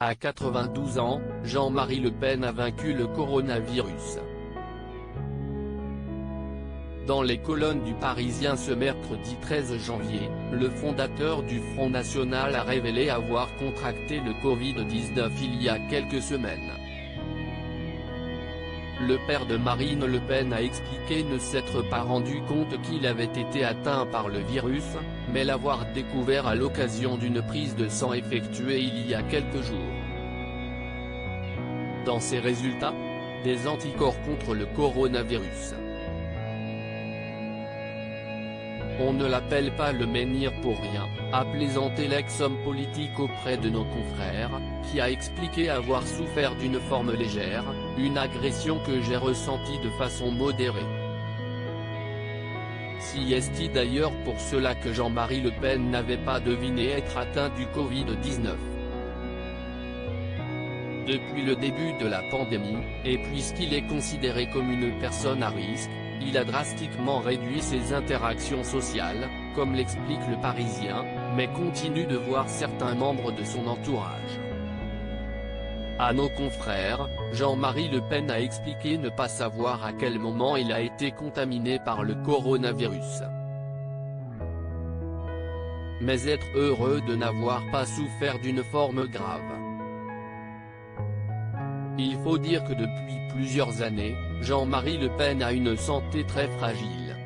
À 92 ans, Jean-Marie Le Pen a vaincu le coronavirus. Dans les colonnes du Parisien ce mercredi 13 janvier, le fondateur du Front National a révélé avoir contracté le Covid-19 il y a quelques semaines. Le père de Marine Le Pen a expliqué ne s'être pas rendu compte qu'il avait été atteint par le virus, mais l'avoir découvert à l'occasion d'une prise de sang effectuée il y a quelques jours. Dans ses résultats, des anticorps contre le coronavirus. On ne l'appelle pas le menhir pour rien, a plaisanté l'ex-homme politique auprès de nos confrères, qui a expliqué avoir souffert d'une forme légère, une agression que j'ai ressentie de façon modérée. Si est-il d'ailleurs pour cela que Jean-Marie Le Pen n'avait pas deviné être atteint du Covid-19. Depuis le début de la pandémie, et puisqu'il est considéré comme une personne à risque, il a drastiquement réduit ses interactions sociales, comme l'explique le Parisien, mais continue de voir certains membres de son entourage. À nos confrères, Jean-Marie Le Pen a expliqué ne pas savoir à quel moment il a été contaminé par le coronavirus. Mais être heureux de n'avoir pas souffert d'une forme grave. Il faut dire que depuis plusieurs années, Jean-Marie Le Pen a une santé très fragile.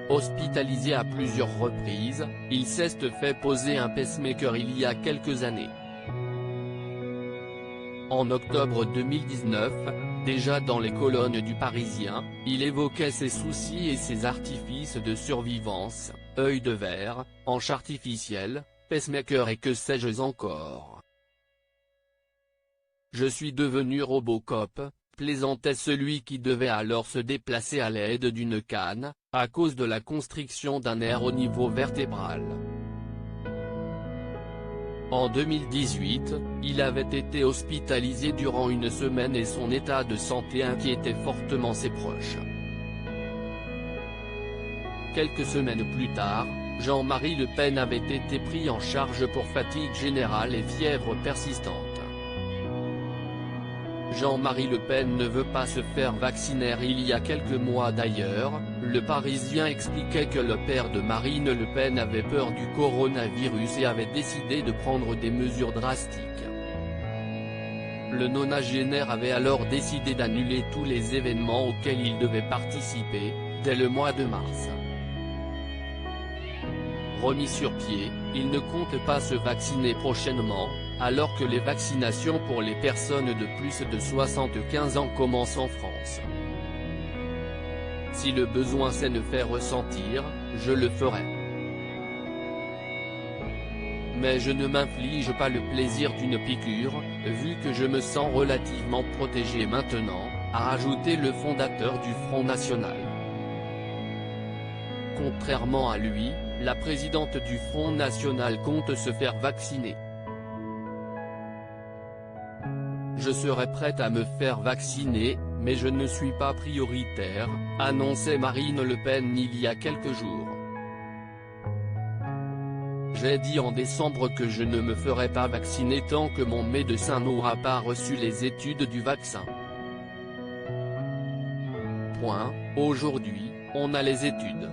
Hospitalisé à plusieurs reprises, il s'est fait poser un pacemaker il y a quelques années. En octobre 2019, déjà dans les colonnes du Parisien, il évoquait ses soucis et ses artifices de survivance, œil de verre, hanche artificielle, pacemaker et que sais-je encore. Je suis devenu Robocop, plaisantait celui qui devait alors se déplacer à l'aide d'une canne, à cause de la constriction d'un nerf au niveau vertébral. En 2018, il avait été hospitalisé durant une semaine et son état de santé inquiétait fortement ses proches. Quelques semaines plus tard, Jean-Marie Le Pen avait été pris en charge pour fatigue générale et fièvre persistante. Jean-Marie Le Pen ne veut pas se faire vacciner. Il y a quelques mois d'ailleurs, le Parisien expliquait que le père de Marine Le Pen avait peur du coronavirus et avait décidé de prendre des mesures drastiques. Le nonagénaire avait alors décidé d'annuler tous les événements auxquels il devait participer, dès le mois de mars. Remis sur pied, il ne compte pas se vacciner prochainement, alors que les vaccinations pour les personnes de plus de 75 ans commencent en France. Si le besoin s'est me faire ressentir, je le ferai. Mais je ne m'inflige pas le plaisir d'une piqûre, vu que je me sens relativement protégé maintenant, a ajouté le fondateur du Front National. Contrairement à lui, la présidente du Front National compte se faire vacciner. Je serai prête à me faire vacciner, mais je ne suis pas prioritaire, annonçait Marine Le Pen il y a quelques jours. J'ai dit en décembre que je ne me ferai pas vacciner tant que mon médecin n'aura pas reçu les études du vaccin. Aujourd'hui, on a les études.